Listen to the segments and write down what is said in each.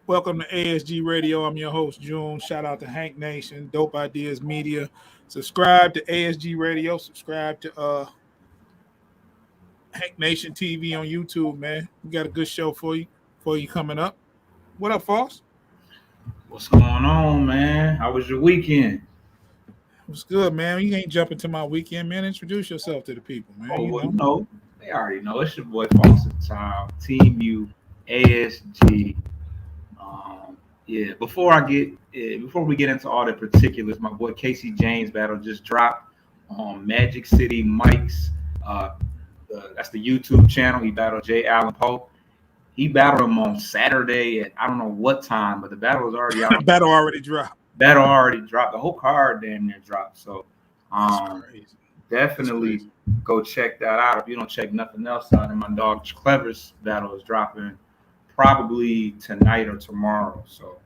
Welcome to ASG Radio. I'm your host, June. Shout out to Hank Nation, Dope Ideas Media. Subscribe to ASG Radio. Subscribe to Hank Nation TV on YouTube, man. We got a good show for you coming up. What up, Foss? What's going on, man? How was your weekend? What's good, man? You ain't jumping to my weekend, man. Introduce yourself to the people, man. Oh, well, they already know. It's your boy Foster Child, Team U, ASG. Yeah. Before we get into all the particulars, my boy Casey James battle just dropped on Magic City Mike's. That's the YouTube channel. He battled J. Allen Poe. He battled him on Saturday at I don't know what time, but the battle was already out. Battle already dropped. Battle already dropped. The whole card damn near dropped. So definitely go check that out. If you don't check nothing else out, and my dog Clever's battle is dropping probably tonight or tomorrow. So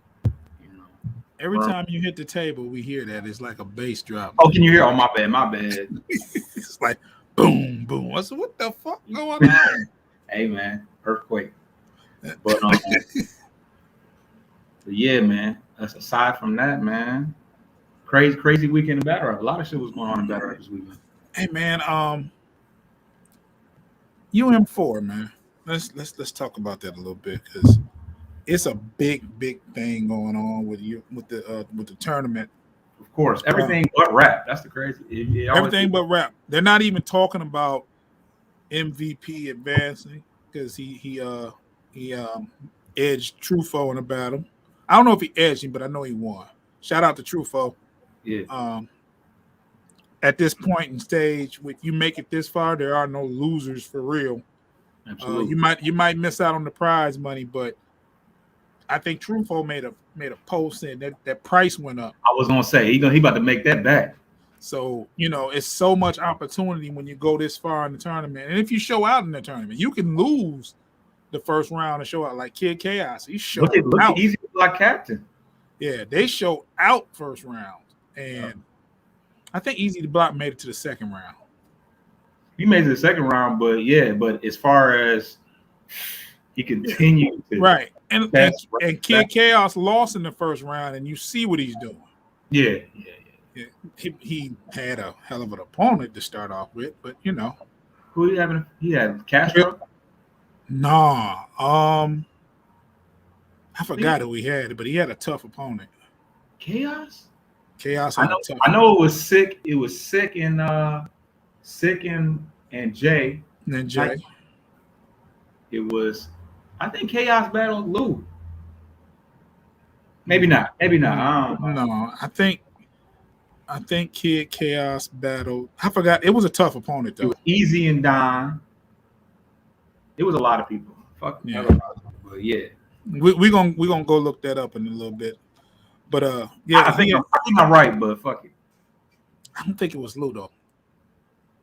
every time you hit the table, we hear that. It's like a bass drop. Oh, can you hear? Oh, my bad. It's like boom, boom. I said, what the fuck going on? Hey, man, earthquake. But yeah, man. Aside from that, man, crazy weekend in battle rap. A lot of shit was going on in battle rap this weekend. Hey, man, UM4, man. Let's talk about that a little bit because it's a big thing going on with the tournament. Of course, everything but rap. That's the crazy. Everything but rap. They're not even talking about MVP advancing because he edged Truffaut in a battle. I don't know if he edged him, but I know he won. Shout out to Truffaut. Yeah. At this point in stage, if you make it this far, there are no losers for real. Absolutely. You might miss out on the prize money, but I think Truffaut made a post saying that price went up. I was gonna say he about to make that back. So it's so much opportunity when you go this far in the tournament, and if you show out in the tournament, you can lose the first round and show out like Kid Chaos. He showed out. Easy Block Captain. Yeah, they showed out first round, and I think Easy to Block made it to the second round. He made it to the second round, but as far as he continued to right, and Kid Chaos lost in the first round, and you see what he's doing. Yeah. He had a hell of an opponent to start off with, but who he having? He had Castro. Nah, I forgot who he had, but he had a tough opponent. Chaos. I know it was sick. It was sick and Jay. And then Jay. It was. I think Chaos battled Lou. Maybe not. No, I think Kid Chaos battled. I forgot. It was a tough opponent though. It was Easy and Don. It was a lot of people. Fuck yeah. But yeah. We're gonna go look that up in a little bit. But I think I'm right, but fuck it. I don't think it was Lou though.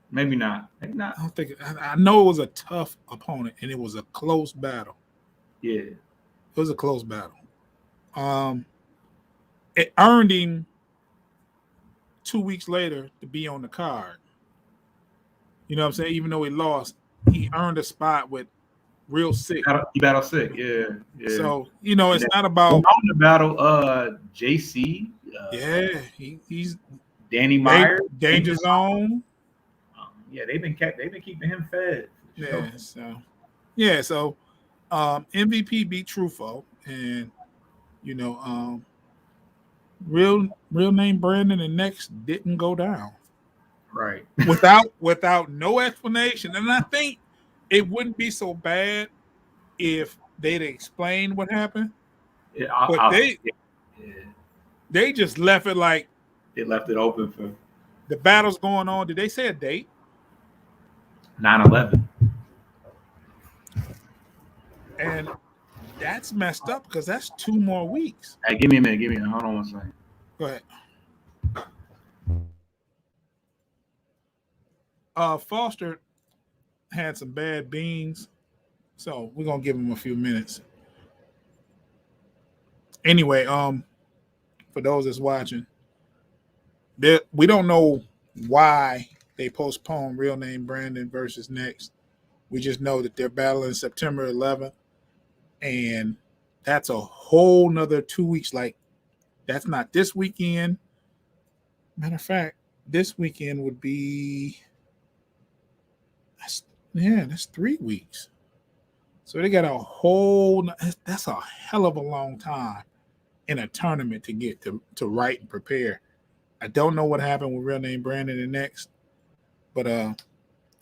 Maybe not. I don't think I know it was a tough opponent and it was a close battle. Yeah. It was a close battle. It earned him 2 weeks later to be on the card. You know what I'm saying? Even though he lost, he earned a spot with Real Sick. He battled Sick, yeah. So it's not about on the battle. JC. He's Danny Meyer, Danger Zone. Yeah, they've been keeping him fed. So MVP beat Truffaut, and real name Brandon and Next didn't go down. Right. without no explanation. And I think it wouldn't be so bad if they'd explain what happened. Yeah, they just left it like they left it open for the battle's going on. Did they say a date? 9/11. And that's messed up because that's 2 more weeks. Hey, give me a minute. Hold on one second. Go ahead. Foster had some bad beans, so we're gonna give him a few minutes. Anyway, for those that's watching, we don't know why they postponed Real Name Brandon versus Next. We just know that they're battling September 11th, and that's a whole nother 2 weeks. Like, that's not this weekend. Matter of fact, this weekend would be that's 3 weeks. So they got a whole. That's a hell of a long time in a tournament to get to write and prepare. I don't know what happened with real name Brandon and next, but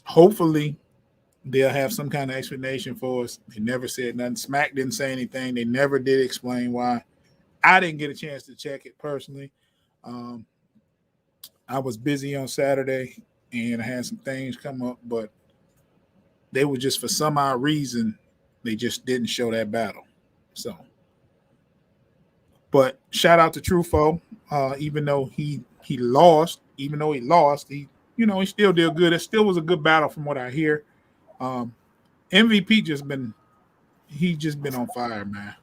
hopefully they'll have some kind of explanation for us. They never said nothing. Smack didn't say anything. They never did explain why. I didn't get a chance to check it personally. I was busy on Saturday and I had some things come up, but they were just, for some odd reason, they just didn't show that battle. So, but shout out to Truffaut. Even though he lost, he still did good. It still was a good battle from what I hear. MVP just been on fire, man.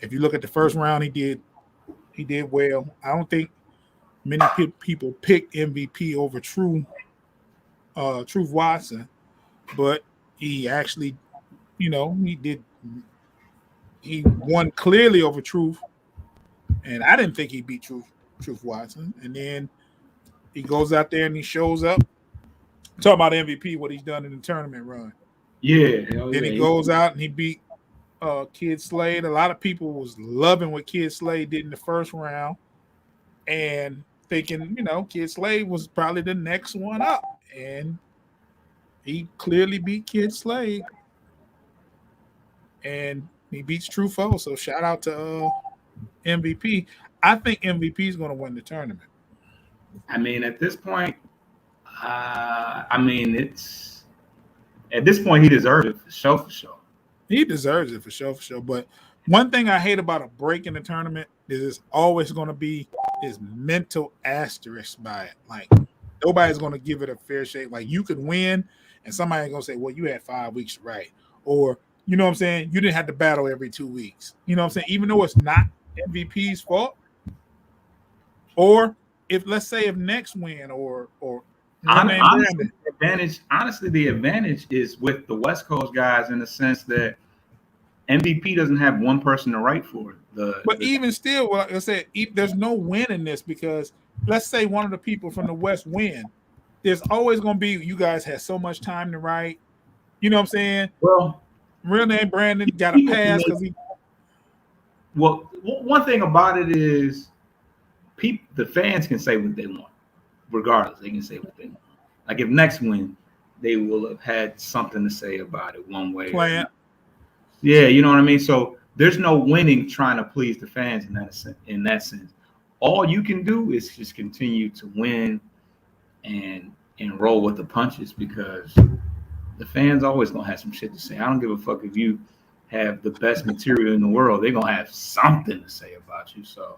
If you look at the first round, he did well. I don't think many people picked MVP over Truth Watson, but he actually, he won clearly over Truth, and I didn't think he beat Truth Watson. And then he goes out there and he shows up. Talk about MVP, what he's done in the tournament run. Yeah. Then he goes out and he beat Kid Slade. A lot of people was loving what Kid Slade did in the first round and thinking, Kid Slade was probably the next one up. And he clearly beat Kid Slade. And he beats Truffaut. So shout out to MVP. I think MVP is going to win the tournament. I mean, at this point, it's at this point he deserves it for sure. He deserves it for sure. But one thing I hate about a break in the tournament is it's always going to be this mental asterisk by it. Like, nobody's going to give it a fair shake. Like, you could win, and somebody's going to say, well, you had 5 weeks to write. Or, you know what I'm saying? You didn't have to battle every 2 weeks. You know what I'm saying? Even though it's not MVP's fault. Or if next win or honestly, the advantage is with the West Coast guys in the sense that MVP doesn't have one person to write for. Even still, like I said, there's no win in this because let's say one of the people from the West win. There's always going to be, you guys had so much time to write. You know what I'm saying? Well, real name Brandon got a pass because he. Well, one thing about it is, the fans can say what they want, regardless. They can say what they want. Like, if next win, they will have had something to say about it one way. Plan. Yeah, you know what I mean? So there's no winning trying to please the fans in that sense. All you can do is just continue to win and roll with the punches because the fans always gonna have some shit to say. I don't give a fuck if you have the best material in the world. They're gonna have something to say about you. So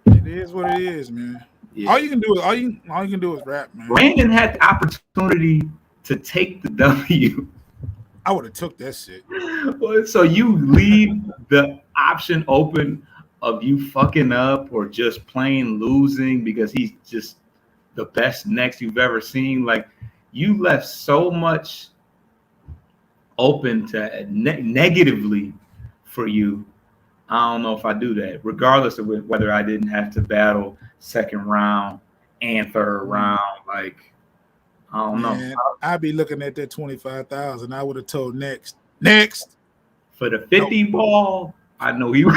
it is what it is, man. Yeah. All you can do is rap, man. Brandon had the opportunity to take the W. I would have took that shit. So you leave the option open of you fucking up or just plain losing because he's just the best next you've ever seen. Like, you left so much open to negatively for you. I don't know if I do that, regardless of whether I didn't have to battle second round and third round. Like, I don't know. I'd be looking at that 25,000. I would have told next for the 50 ball. I know he. For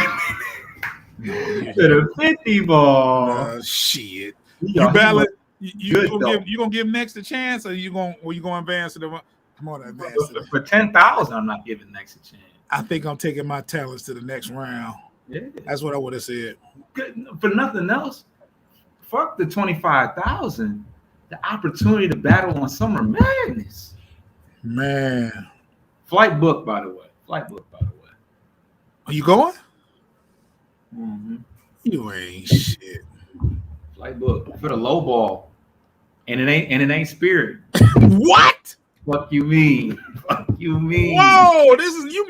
the 50 ball. Shit. You balance. You gonna give next a chance, or you gonna advance to the? I'm gonna advance for 10,000. I'm not giving next a chance. I think I'm taking my talents to the next round. Yeah. That's what I would have said. Good. For nothing else, fuck the 25,000. The opportunity to battle on Summer Madness. Man. Flight book, by the way. Are you going? Mm-hmm. You ain't shit. Flight book for the low ball. And it ain't Spirit. What? Fuck you mean? Whoa, you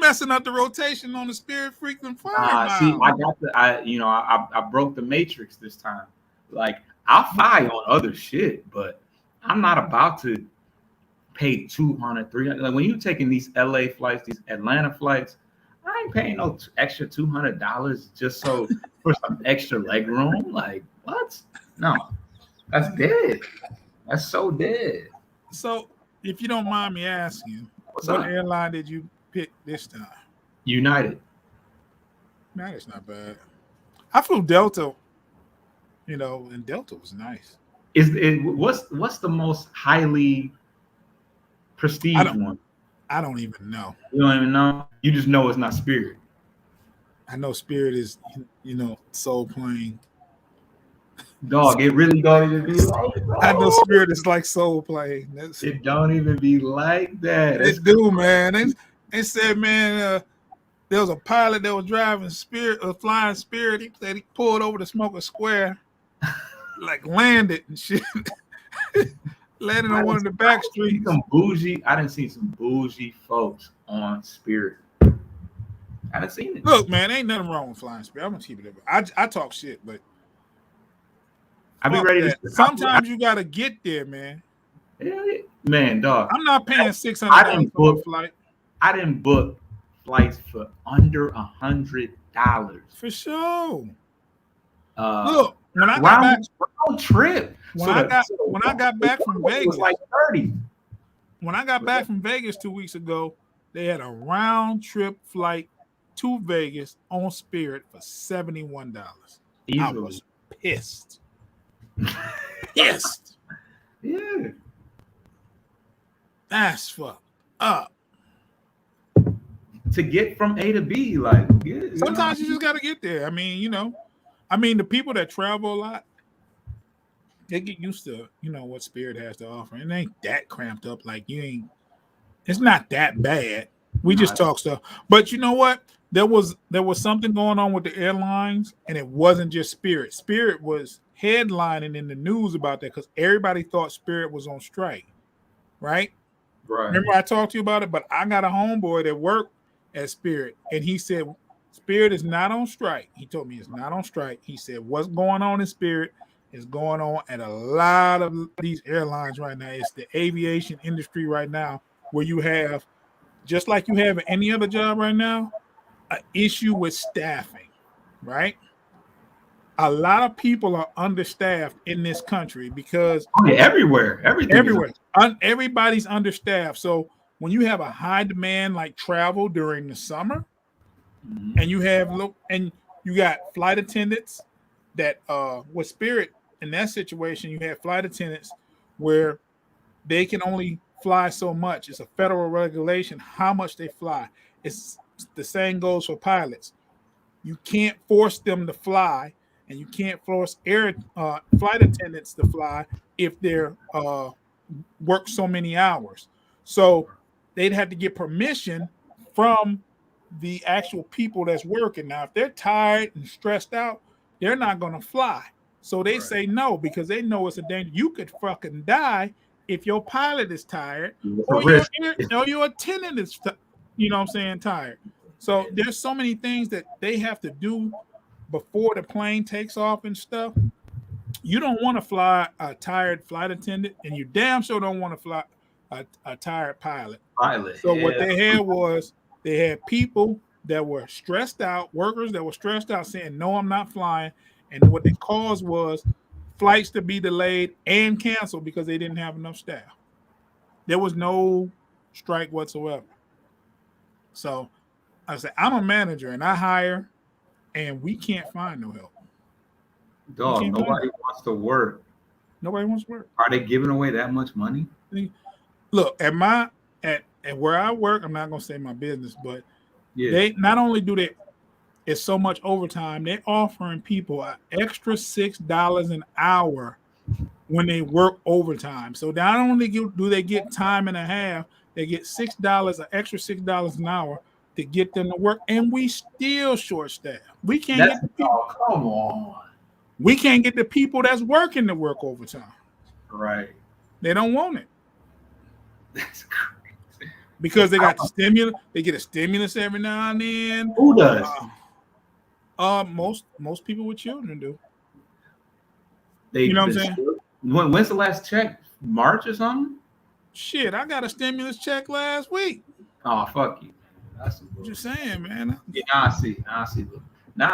messing up the rotation on the Spirit freaking fire. See, I broke the matrix this time. Like, I'll fire on other shit, but I'm not about to pay 200, 300. Like when you taking these LA flights, these Atlanta flights, I ain't paying no extra $200 just so for some extra leg room. Like what? No, that's dead. That's so dead. So, if you don't mind me asking, What's what up? airline did you pick this time? United. Man, it's not bad. I flew Delta, and Delta was nice. What's the most highly I prestige don't, one? I don't even know. You don't even know. You just know it's not Spirit. I know Spirit is, Soul Plane. Dog, it really don't even be like I know that. Spirit is like Soul Plane. It don't even be like that. They It's do, man. They said, man, there was a pilot that was driving flying Spirit. He said he pulled over to Smoker Square, like landed and shit. Landed on one of the back streets. I didn't see some bougie folks on Spirit. I didn't see it. Look, man, ain't nothing wrong with flying Spirit. I'm gonna keep it up. I talk shit, but I be ready to. Sometimes you gotta get there, man. Man, dog. I'm not paying $600 for a flight. I didn't book flights for under $100. For sure. Look, when I got back, round trip. When I got back from Vegas, it was like 30. When I got back from Vegas 2 weeks ago, they had a round trip flight to Vegas on Spirit for $71. Easily. I was pissed. Pissed. Yeah. That's fucked up. To get from A to B, like sometimes you just gotta get there. I mean, the people that travel a lot, they get used to, what Spirit has to offer. And it ain't that cramped up. Like it's not that bad. We just talk stuff. But you know what? There was something going on with the airlines, and it wasn't just Spirit. Spirit was headlining in the news about that because everybody thought Spirit was on strike. Right? Remember I talked to you about it, but I got a homeboy that worked at Spirit, and he said Spirit is not on strike. He told me it's not on strike. He said what's going on in Spirit is going on at a lot of these airlines right now. It's the aviation industry right now where you have, just like you have in any other job right now, an issue with staffing, right? A lot of people are understaffed in this country because everywhere. Everybody's understaffed. So when you have a high demand like travel during the summer, and you got flight attendants that with Spirit in that situation, you have flight attendants where they can only fly so much. It's a federal regulation how much they fly. It's the same goes for pilots. You can't force them to fly, and you can't force flight attendants to fly if they're work so many hours. So they'd have to get permission from the actual people that's working. Now, if they're tired and stressed out, they're not going to fly. So they say no because they know it's a danger. You could fucking die if your pilot is tired or your attendant is, tired. So there's so many things that they have to do before the plane takes off and stuff. You don't want to fly a tired flight attendant, and you damn sure don't want to fly a tired pilot. So what they had people that were stressed out, workers that were stressed out saying, no, I'm not flying. And what it caused was flights to be delayed and canceled because they didn't have enough staff. There was no strike whatsoever. So I said, I'm a manager and I hire, and we can't find no help. Dog, nobody wants to work. Nobody wants to work. Are they giving away that much money? Look, at where I work, I'm not gonna say my business, but they not only do it's so much overtime, they're offering people an extra $6 an hour when they work overtime. So not only do they get time and a half, they get $6, an extra $6 an hour to get them to work, and we still short staff. We can't get the people. Come on. We can't get the people that's working to work overtime. Right. They don't want it. That's crazy. Because they got the stimulus. They get a stimulus every now and then. Who does? Most people with children do. You know what I'm saying? When's the last check? March or something? Shit, I got a stimulus check last week. Oh, fuck you, man. That's some Just bullshit. saying, man. Yeah, now I see. Now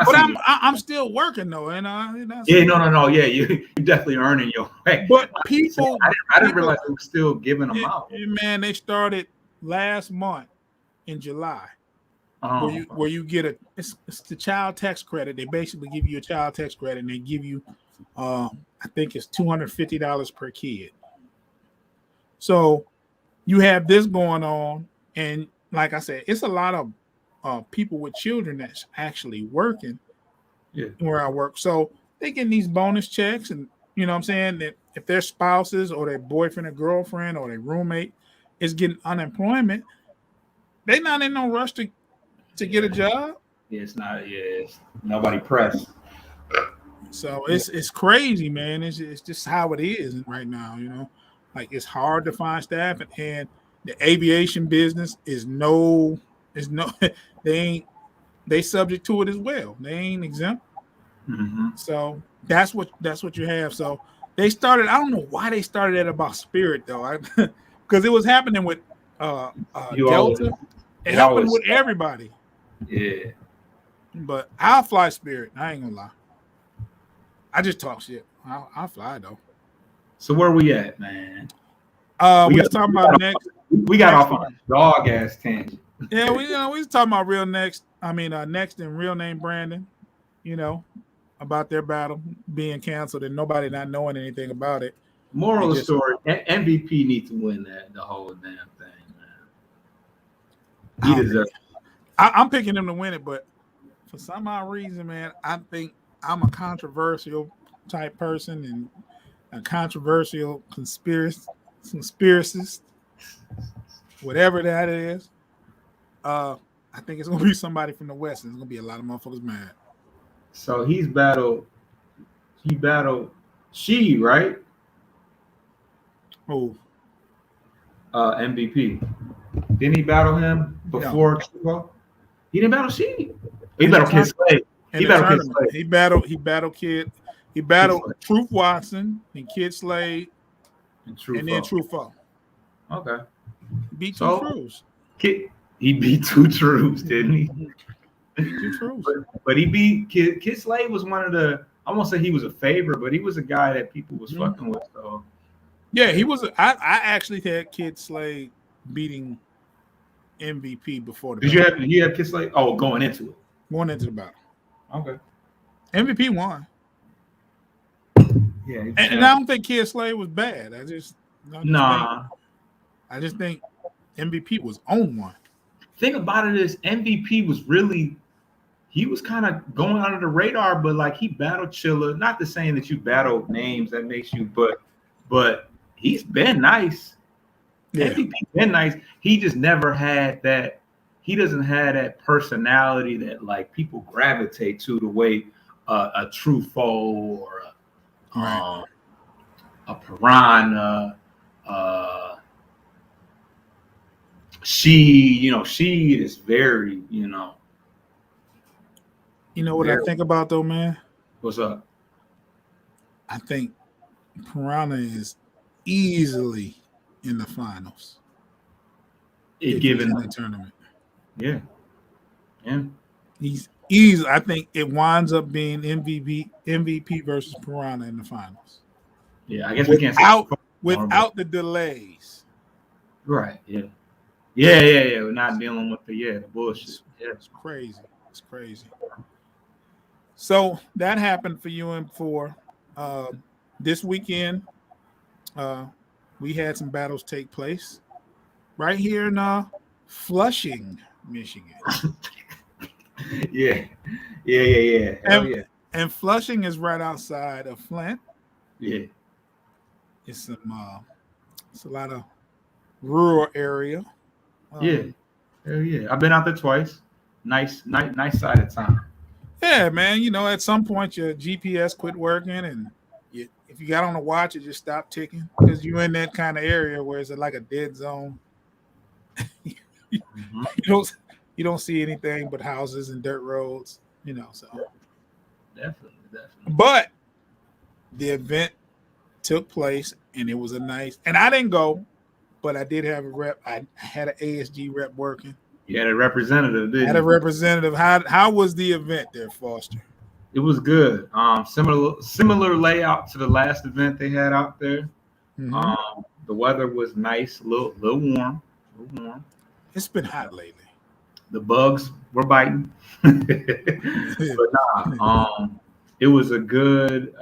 I But see. I'm still working though, and Yeah, no. Yeah, you definitely earning your way. But I didn't realize they were still giving them out. man, they started last month in July, where you get it's the child tax credit. They basically give you a child tax credit, and they give you, I think it's $250 per kid. So you have this going on, and like I said, it's a lot of people with children that's actually working. Yeah. Where I work, so they get these bonus checks, and you know what I'm saying, that if their spouses or their boyfriend or girlfriend or their roommate is getting unemployment, they not in no rush to get a job. Yeah, it's not. Yeah, it's nobody pressed. So it's crazy, man. It's just how it is right now. You know, like it's hard to find staff, and the aviation business is no they subject to it as well. They ain't exempt. Mm-hmm. So that's what you have. So they started. I don't know why they started at about Spirit though, because it was happening with Delta. It happened with everybody. Yeah. But I'll fly Spirit. I ain't gonna lie. I just talk shit. I'll fly though. So where we at, man? We was talking about next. We got off on a dog ass tangent. Yeah, we was talking about real next. I mean, next and real name Brandon. You know, about their battle being canceled and nobody not knowing anything about it. Moral of the story: MVP needs to win the whole damn thing, man. He deserves. I'm picking him to win it, but for some odd reason, man, I think I'm a controversial type person and a controversial conspiracist, whatever that is. I think it's gonna be somebody from the West, and it's gonna be a lot of motherfuckers mad. So he battled She, right? Oh, MVP. Didn't he battle him before? No. He didn't battle She. He battled Kid Slade. He battled Kid. He battled Truth Watson and Kid Slade, and then Truffaut. Okay. Beat two Truths. He beat two Truths, didn't he? But he beat Kid Slade was one of the. I won't say he was a favorite, but he was a guy that people was fucking with. So yeah, he was. I actually had Kid Slade beating MVP before the. Did you have Kid Slade? Oh, going into the battle. Okay. MVP won. Yeah, and I don't think Kid Slade was bad. I just think MVP was on one. Thing about it is MVP was really. He was kind of going under the radar, but like he battled Chilla. Not the saying that you battle names that makes you, but he's been nice. Yeah. MVP been nice. He just never had that. He doesn't have that personality that like people gravitate to the way a Truffaut or a Piranha. She is very, You know what I think about though, man? What's up? I think Piranha is easily in the finals. Given the tournament. Yeah. He's easy. I think it winds up being MVP versus Piranha in the finals. Yeah, I guess we can't say without the delays. Right. Yeah. We're not dealing with the bullshit. Yeah. It's crazy. It's crazy. So that happened for UM4. This weekend, we had some battles take place right here in Flushing, Michigan. Yeah. And Flushing is right outside of Flint. Yeah. It's it's a lot of rural area. Hell yeah. I've been out there twice. Nice side of town. Yeah, man. At some point your GPS quit working, and if you got on a watch, it just stopped ticking because you're in that kind of area where it's like a dead zone. You don't see anything but houses and dirt roads. So definitely. But the event took place, and it was a nice. And I didn't go. but I did have a rep. I had an ASG rep working. You had a representative, I didn't had a you? representative. How was the event there, Foster? It was good. Similar layout to the last event they had out there. Mm-hmm. The weather was nice, little warm, a little warm. It's been hot lately. The bugs were biting, but it was a good.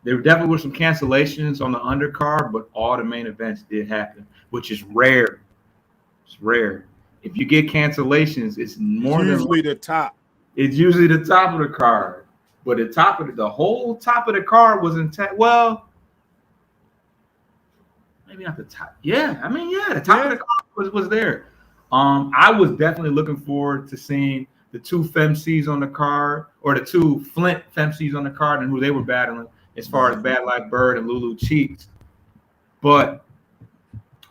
There definitely were some cancellations on the undercard, but all the main events did happen, which is rare. It's rare. If you get cancellations, it's more than Usually the top. It's usually the top of the card, but the whole top of the card was intact. Well, maybe not the top. Yeah, I mean, yeah, the top of the card was there. I was definitely looking forward to seeing the two FemCs on the card, or the two Flint FemCs on the card, and who they were battling, as far as Bad Light Bird and Lulu Cheeks. But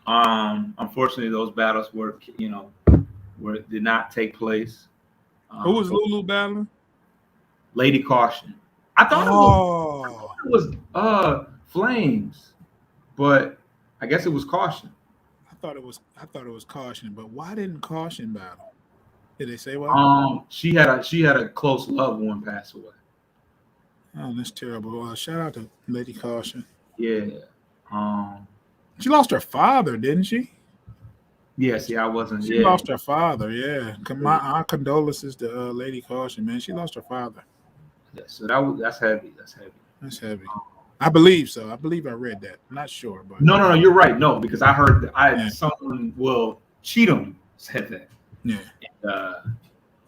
unfortunately, those battles did not take place. Who was Lulu battling? Lady Caution. I thought it was Flames, but I guess it was Caution. I thought it was Caution, but why didn't Caution battle? Did they say why? She had a close loved one pass away. Oh, that's terrible. Shout out to Lady Caution. Yeah. She lost her father, didn't she? Yes, I wasn't. She lost her father. Yeah. Our condolences to Lady Caution, man. She lost her father. Yeah, so that's heavy. That's heavy. I believe so. I believe I read that. I'm not sure, but no, you're right. No, because I heard someone Cheatham said that. Yeah. And,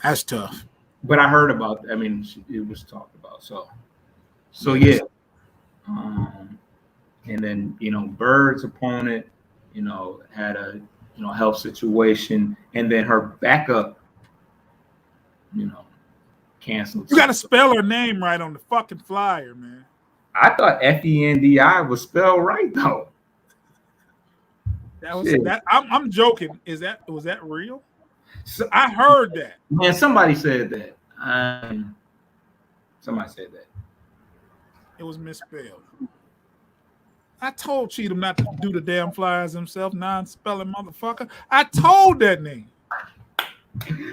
that's tough. But I heard about. I mean, it was talked about. So yeah. And then Bird's opponent, had a health situation, and then her backup, canceled. You got to spell her name right on the fucking flyer, man. I thought Fendi was spelled right though. That was that. I'm joking. Was that real? So I heard that. Man, somebody said that. Somebody said that. It was misspelled. I told Cheatham not to do the damn flyers himself, non-spelling motherfucker. I told that nigga. Man,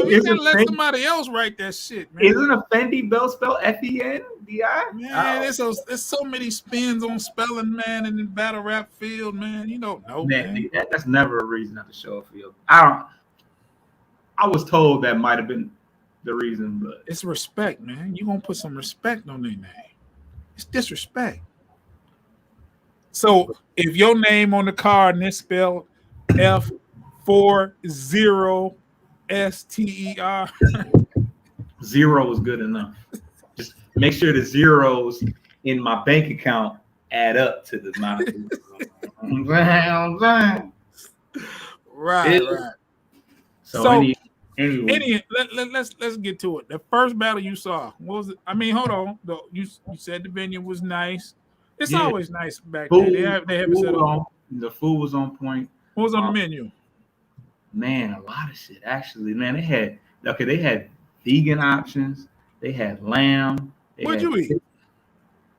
you gotta let somebody else write that shit, man. Isn't a Fendi Bell spelled Fendi? Man, there's so many spins on spelling, man, in the battle rap field, man. You don't know, man. That's never a reason not to show a field. I was told that might have been the reason, but it's respect, man. You gonna put some respect on their name. It's disrespect. So if your name on the card and it's spelled F40STER, zero is good enough. Just make sure the zeros in my bank account add up to the amount. Right. So let's get to it. The first battle you saw, what was it? I mean, hold on. You said the venue was nice. It's always nice back there. They have it set up. The food was on point. What was on the menu? Man, a lot of shit. Actually, man, they had vegan options. They had lamb. What'd you eat?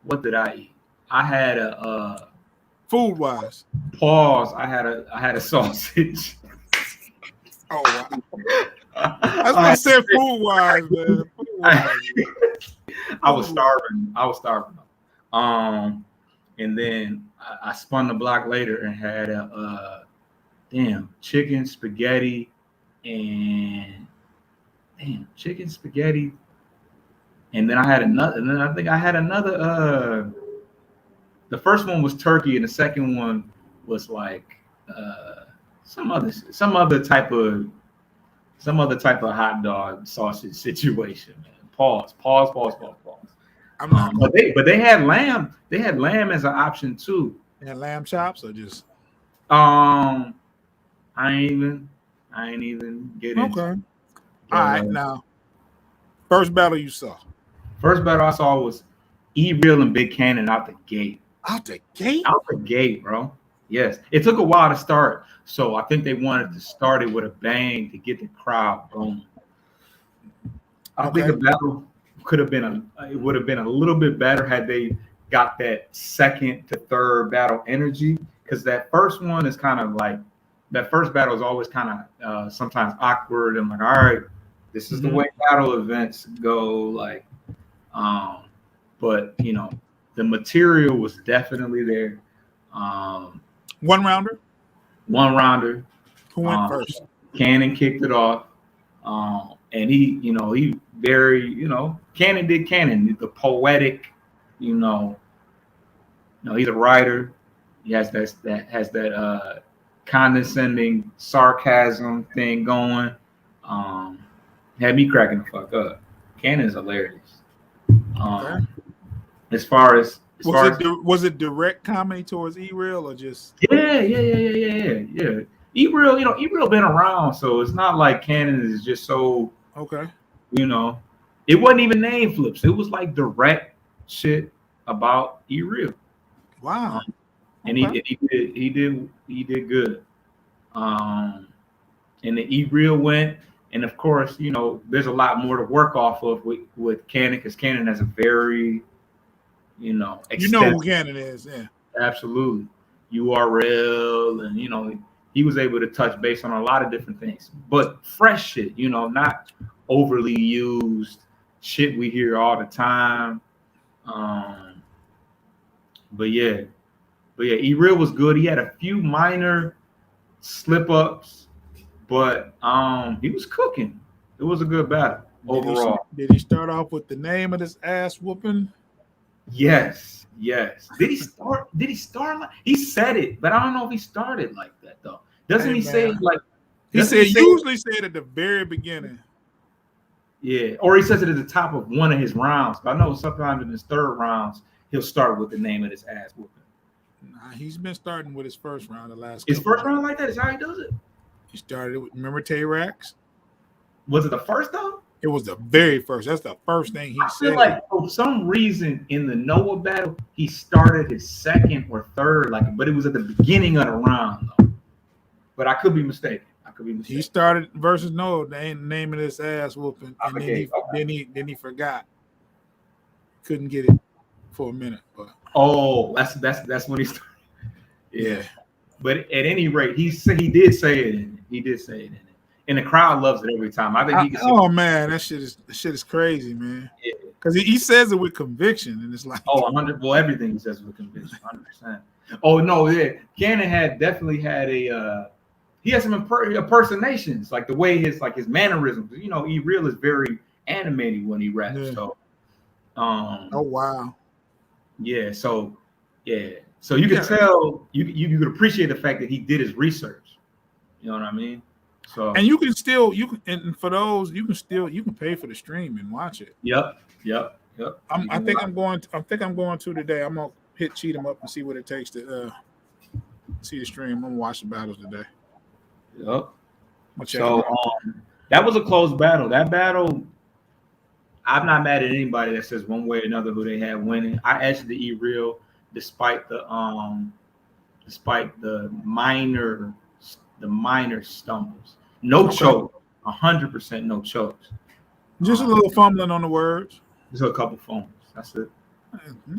What did I eat? I had a food wise. Pause. I had a sausage. Oh wow. I was gonna say food wise, man. I was starving. And then I spun the block later and had a chicken spaghetti and then I had another. And then I think I had another. The first one was turkey, and the second one was like some other type of hot dog sausage situation. Man. Pause. I'm not but they had lamb. They had lamb as an option too. They had lamb chops or just I ain't even get into. Okay. All right, now first battle you saw. First battle I saw was E-Real and Big Cannon out the gate. Out the gate? Out the gate, bro. Yes. It took a while to start. So I think they wanted to start it with a bang to get the crowd going. I think the battle would have been a little bit better had they got that second to third battle energy. because that first one is kind of like that first battle is always kind of sometimes awkward and like, all right, this is the way battle events go, like, but you know, the material was definitely there. One rounder. One rounder. Who went first? Cannon kicked it off. And he, you know, he very, you know, Cannon did Cannon, the poetic, you know, he's a writer. He has that condescending sarcasm thing going. Had me cracking the fuck up. Cannon's hilarious. Okay. As far as was it direct comedy towards E-Real or just yeah. E-Real, you know, E-Real been around, so it's not like Cannon is just so okay. You know, it wasn't even name flips. It was like direct shit about E-Real. Wow. And he did good. And the E-Real went, and of course, you know, there's a lot more to work off of with Cannon, because Cannon has a very, you know who Cannon is, yeah. Absolutely. URL, and you know, he was able to touch base on a lot of different things, but fresh shit, you know, not overly used shit we hear all the time. But yeah, E-Real was good. He had a few minor slip ups, but he was cooking. It was a good battle overall. Did he start off with the name of this ass whooping? Yes. Did he start? Like he said it, but I don't know if he started like that though. Doesn't he say it like? He usually said at the very beginning. Yeah, or he says it at the top of one of his rounds. But I know sometimes in his third rounds he'll start with the name of this ass whooping. Nah, he's been starting with his first round the last. His first round like that is how he does it. He started with, remember Tay-Rax? Was it the first though? It was the very first. That's the first thing he said. I feel like for some reason in the Noah battle he started his second or third, like, but it was at the beginning of the round though. But I could be mistaken. He started versus Noah, the name of this ass whooping, and then he forgot. Couldn't get it for a minute, but that's when he started. Yeah. But at any rate, he did say it in it. And the crowd loves it every time. I think he can man, that shit is crazy, man. Yeah. Because he says it with conviction, and it's like 100. Well, everything he says with conviction, 100%. Oh no, yeah. Cannon definitely had he has some impersonations, like the way his mannerisms. You know, E-Real is very animated when he raps. Yeah. So, oh wow, yeah. So you can tell you could appreciate the fact that he did his research. You know what I mean? So and and for those you can pay for the stream and watch it. Yep. I think I'm going to today. I'm gonna cheat him up and see what it takes to see the stream. I'm gonna watch the battles today. Yep. So that was a close battle. That battle, I'm not mad at anybody that says one way or another who they had winning. I edged the E-Real despite the minor stumbles. No choke, 100% no chokes. Just a little fumbling on the words. Just a couple fumbles. That's it.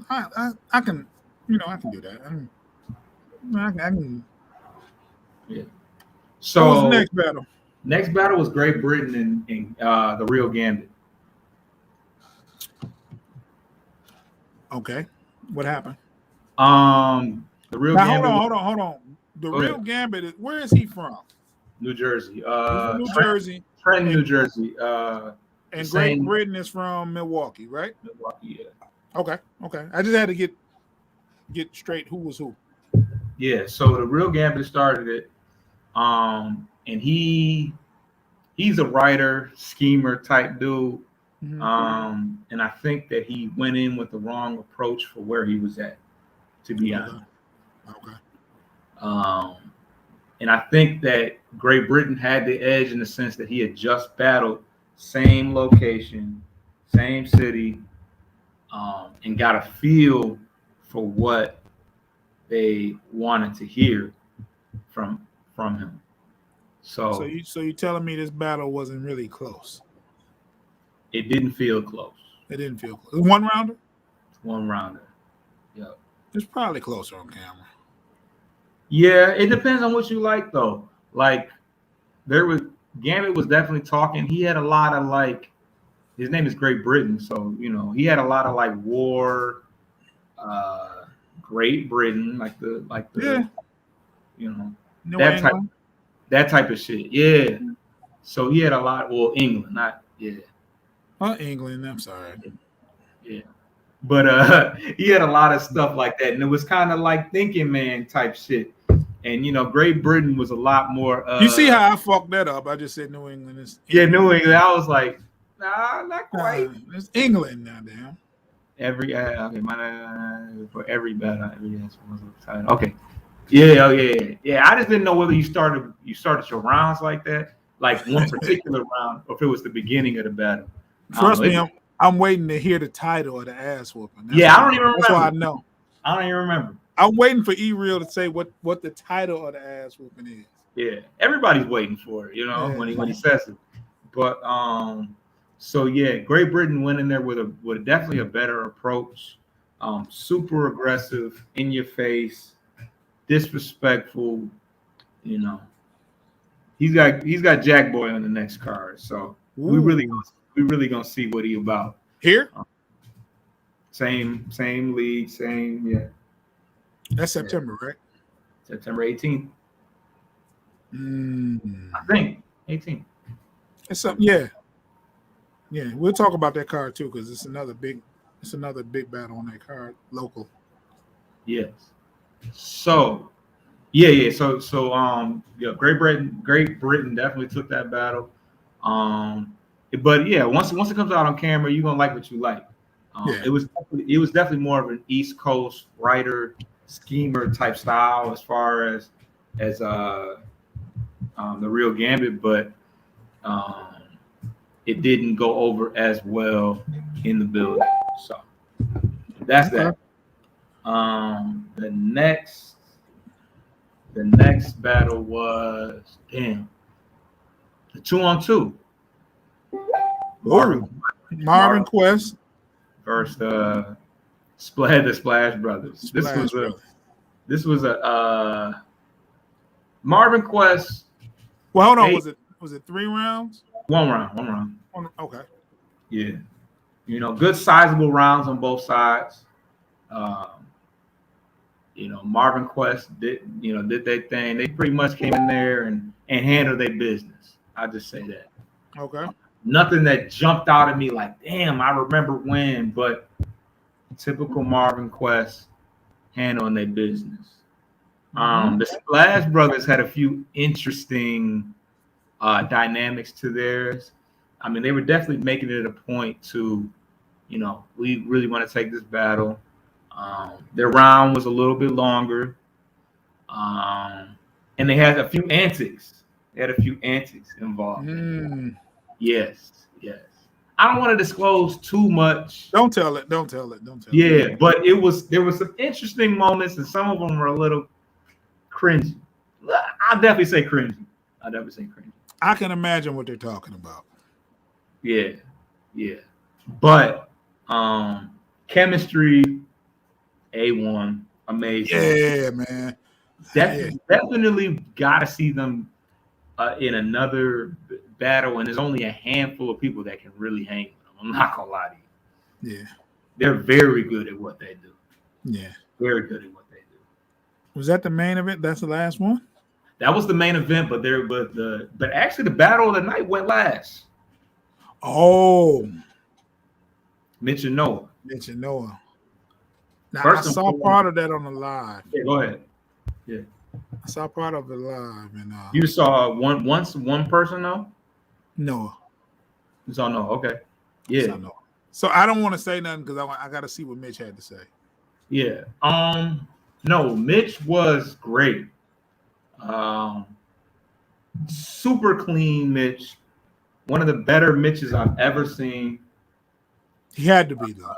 I can do that. I can. Yeah. So what was the next battle? Next battle was Great Britain and the Real Gambit. Okay. What happened? The Real Gambit. Hold on. The Real Gambit where is he from? New Jersey. New Jersey. Trenton, New Jersey. And Great Britain is from Milwaukee, right? Milwaukee, yeah. Okay. I just had to get straight who was who. Yeah, so the Real Gambit started it. And he's a writer, schemer type dude. Mm-hmm. And I think that he went in with the wrong approach for where he was at, to be honest. Okay. And I think that Great Britain had the edge in the sense that he had just battled same location, same city, and got a feel for what they wanted to hear from him. So you're telling me this battle wasn't really close? It didn't feel close. It didn't feel close. One rounder. One rounder. Yep. It's probably closer on camera. Yeah, it depends on what you like though. Like there was Gambit was definitely talking. He had a lot of like his name is Great Britain, so he had a lot of like war, uh, Great Britain, like the Yeah, you know New that type England. that type of shit. Yeah. So he had a lot. Well, England, not yeah, England. I'm sorry. yeah. But he had a lot of stuff like that, and it was kind of like thinking man type shit. And Great Britain was a lot more. You see how I fucked that up? I just said New England is Yeah, England. New England. I was like, nah, not quite. It's England now, damn. Every okay, for every battle, every title. Okay, yeah, oh yeah. I just didn't know whether you started your rounds like that, like one particular round, or if it was the beginning of the battle. I don't Trust know. me, I'm waiting to hear the title of the ass whooping. I don't even That's why I remember. know. I don't even remember. I'm waiting for E-Real to say what the title of the ass whooping is. Yeah, everybody's waiting for it, when he says it. But so yeah, Great Britain went in there with definitely a better approach. Super aggressive, in your face, disrespectful. You know, he's got Jack Boy on the next card, so we really gonna see what he about Here. Same league, same That's September, right? September 18th. Mm. I think 18th. It's something, yeah. Yeah, we'll talk about that card too because it's another big battle on that card, local. Yes. So yeah. So Great Britain definitely took that battle. But yeah, once it comes out on camera, you're gonna like what you like. Yeah. It was definitely more of an East Coast writer schemer type style as far as the real Gambit, but it didn't go over as well in the building. So that's that. The next battle was the 2-on-2. Marvin Quest versus the Splash Brothers. This was a Marvin Quest. Well, hold on. Was it 3 rounds? One round. Okay. Yeah. Good sizable rounds on both sides. Marvin Quest did their thing. They pretty much came in there and handled their business. I'll just say that. Okay. Nothing that jumped out at me like, damn, I remember when, but typical Marvin Quest handling their business. The Splash Brothers had a few interesting dynamics to theirs. I mean, they were definitely making it a point to, we really want to take this battle. Their round was a little bit longer, and they had a few antics. Involved. Yes. I don't want to disclose too much. Don't tell it. Yeah, but there was some interesting moments, and some of them were a little cringy. I'll definitely say cringy. I can imagine what they're talking about. Yeah. But chemistry, A1, amazing. Yeah, man. Definitely got to see them in another battle, and there's only a handful of people that can really hang with them. I'm not gonna lie to you. Yeah. They're very good at what they do. Yeah. Very good at what they do. Was that the main event? That's the last one? That was the main event, but actually the battle of the night went last. Oh. Mitch and Noah. Now, I saw part of that on the live. Yeah, go ahead. Yeah. I saw part of it live. And you saw one person though? Noah. You saw Noah. Okay. Yeah. So I don't want to say nothing because I got to see what Mitch had to say. Yeah. No, Mitch was great. Super clean Mitch. One of the better Mitches I've ever seen. He had to be though.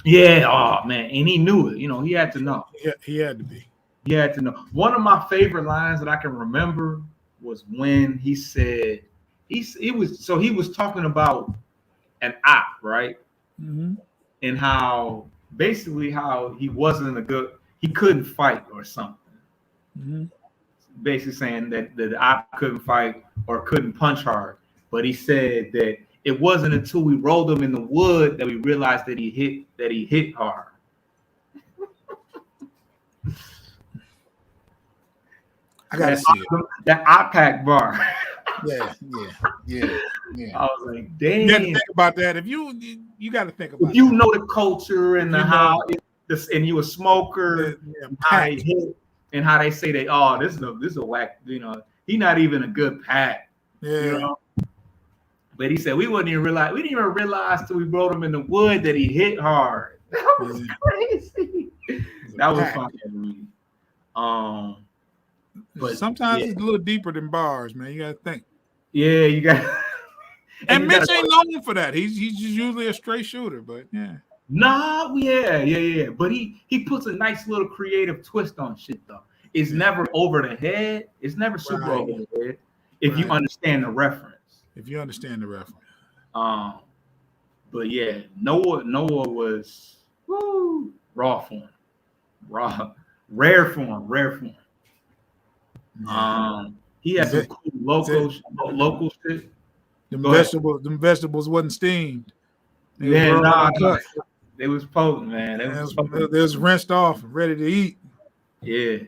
Yeah, oh man, and he knew it. He had to know. He had to be. He had to know. One of my favorite lines that I can remember was when he said he was talking about an op, right? Mm-hmm. And how he wasn't he couldn't fight or something. Mm-hmm. basically saying that the op couldn't fight or couldn't punch hard. But he said that it wasn't until we rolled him in the wood that we realized that he hit hard. I gotta see it. That OPAC bar. Yeah. I was like, You got to damn. think about that. If you got to think about If you that. know the culture and the how and you a smoker, how they hit and how they say they this is a whack, he not even a good pack. Yeah. But he said we didn't even realize till we brought him in the wood that he hit hard. That was crazy. That was funny. But sometimes it's a little deeper than bars, man. You got to think. Yeah, you got. And Mitch ain't known for that. He's just usually a straight shooter, but yeah. Nah, yeah. But he puts a nice little creative twist on shit though. It's never over the head. It's never super over the head. If you understand the reference. But yeah, Noah was raw form. Rare form. He had some cool local shit. Them vegetables wasn't steamed. They was potent, man. They was rinsed off and ready to eat. Yeah.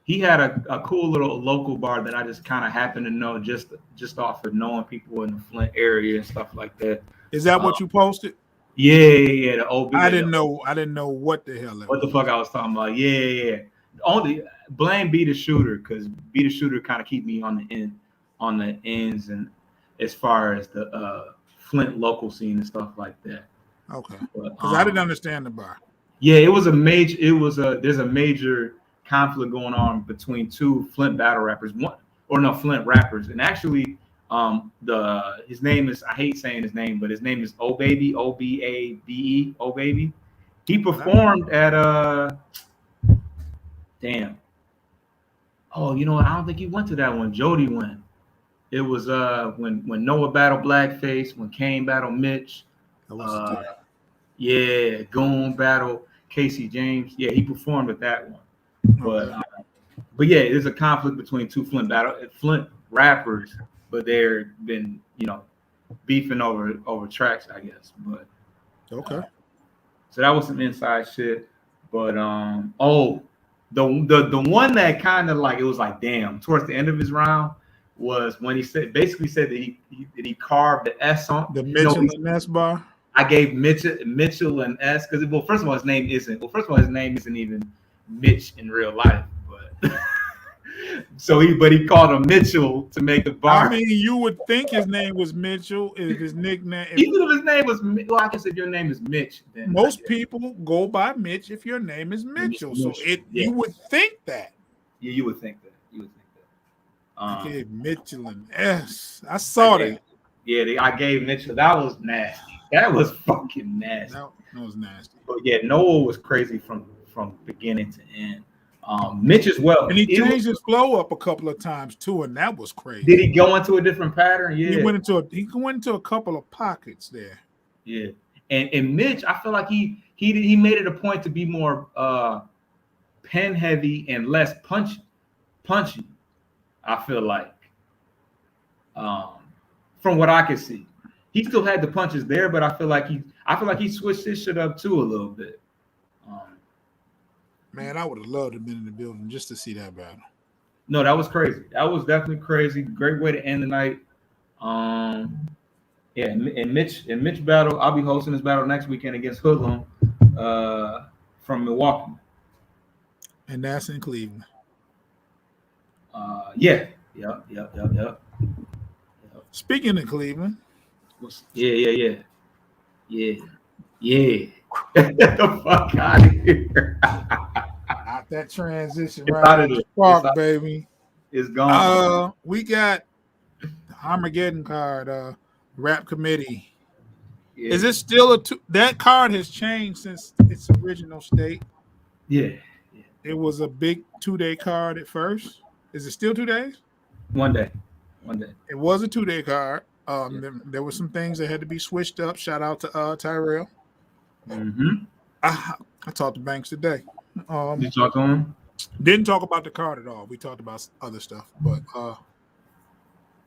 He had a cool little local bar that I just kind of happened to know just off of knowing people in the Flint area and stuff like that. Is that what you posted? Yeah. The OB. I didn't know what the hell. What the fuck I was talking about? Yeah. Only blame Be the Shooter because Be the Shooter kind of keep me on the ends and as far as the Flint local scene and stuff like that. Okay. Because I didn't understand the bar. Yeah, there's a major conflict going on between two Flint battle rappers, Flint rappers, and actually, his name is, I hate saying his name, but his name is Obaby, Obabe, Obaby. He performed at damn. Oh, you know what? I don't think he went to that one. Jody went. It was when Noah battled Blackface, when Kane battled Mitch. Goon battled Casey James. Yeah, he performed at that one. But yeah, there's a conflict between two Flint rappers, but they've been beefing over tracks, I guess. But okay. So that was some inside shit. But the one that kind of like it was like damn towards the end of his round was when he said that he carved the S on the Mitchell and S bar. I gave Mitchell an S because first of all his name isn't even Mitch in real life, but he called him Mitchell to make the bar. I mean, you would think his name was Mitchell if his nickname. Even if his name was, I guess if your name is Mitch, then most people go by Mitch if your name is Mitchell. So you would think that. Yeah, you would think that. Okay, Mitchell and S. I saw that. Yeah, I gave Mitchell. That was nasty. That was fucking nasty. That was nasty. But yeah, Noah was crazy from beginning to end. Mitch as well. And he changed his flow up a couple of times too, and that was crazy. Did he go into a different pattern? Yeah. He went into a couple of pockets there. Yeah. And Mitch, I feel like he made it a point to be more pen heavy and less punchy. I feel like. From what I can see. He still had the punches there, but I feel like he switched his shit up too a little bit. Man, I would have loved to have been in the building just to see that battle. No, that was crazy. That was definitely crazy. Great way to end the night. And Mitch battle. I'll be hosting this battle next weekend against Hoodlum from Milwaukee. And that's in Cleveland. Yep. Speaking of Cleveland. Yeah. Get the fuck out of here. Out that transition right out of the park, baby. It's gone. We got the Armageddon card, rap committee. Yeah. Is it still that card has changed since its original state? Yeah. It was a big 2-day card at first. Is it still 2 days? 1 day. It was a 2-day card. There were some things that had to be switched up. Shout out to Tyrell. Mm-hmm. I talked to Banks today. Did you talk to him? Didn't talk about the card at all. We talked about other stuff, but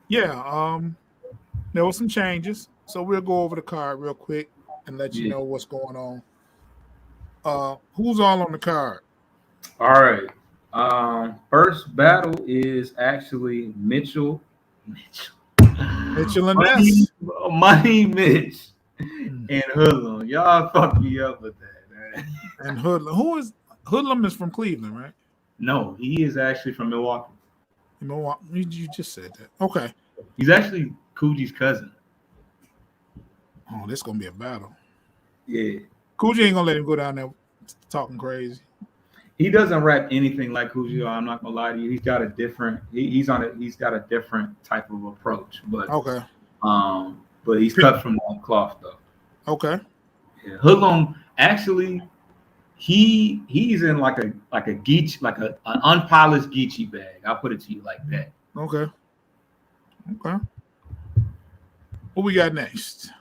there were some changes. So we'll go over the card real quick and let you know what's going on. Who's all on the card? All right. First battle is actually Mitchell Mitchell and Ness. Money Mitch and Hoodlum. Y'all fucked me up with that, man. And Hoodlum. Hoodlum is from Cleveland, right? No, he is actually from Milwaukee. Milwaukee. You just said that. Okay. He's actually Coogie's cousin. Oh, this is gonna be a battle. Yeah. Coogee ain't gonna let him go down there talking crazy. He doesn't rap anything like Coogee. I'm not gonna lie to you. He's got a different. He's got a different type of approach. But okay. But he's cut from that cloth though. Okay. Yeah. Hoodlum actually, he's in like a Geechee, like an unpolished Geechee bag. I'll put it to you like that. Okay. Okay. What we got next?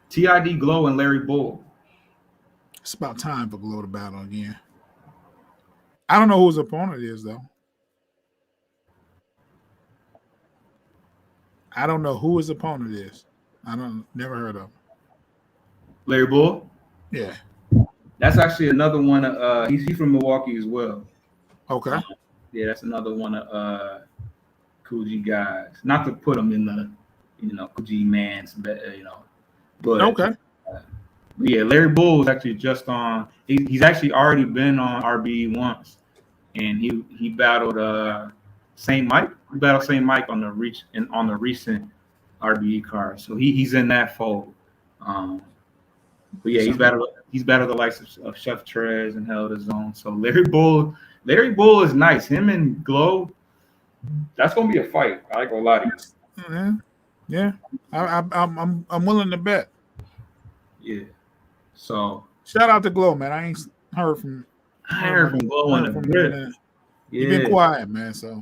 TID Glow and Larry Bull. It's about time for Glow to battle again. I don't know who his opponent is though. I don't know who his opponent is. Never heard of him. Larry Bull? Yeah. That's actually another one. He's from Milwaukee as well. Okay. Yeah, that's another one of Coogee guys. Not to put him in the, Coogee man's, but okay. But yeah, Larry Bull was actually just on. He's actually already been on RBE once, and he battled Saint Mike. He battled Saint Mike on the recent RBE card. So he's in that fold. But yeah, he's battled the likes of Chef Trez and held his own. So Larry Bull is nice. Him and Glow, that's gonna be a fight. I ain't gonna lie to you. Yeah. I'm willing to bet. Yeah. So shout out to Glow, man. I ain't heard from Glow in a bit. Yeah. He's been quiet, man. So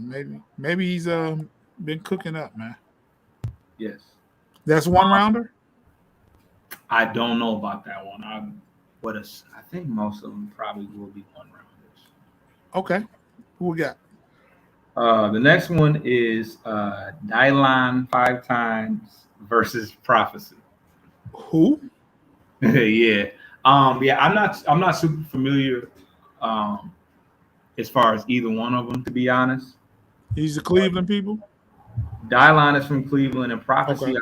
maybe he's been cooking up, man. Yes. That's one rounder? I don't know about that one. I think most of them probably will be one rounders. Okay. Who we got? The next one is Dylon 5 times versus Prophecy. Who? Yeah. I'm not super familiar as far as either one of them, to be honest. He's the Cleveland people? Dylon is from Cleveland, and Prophecy, okay.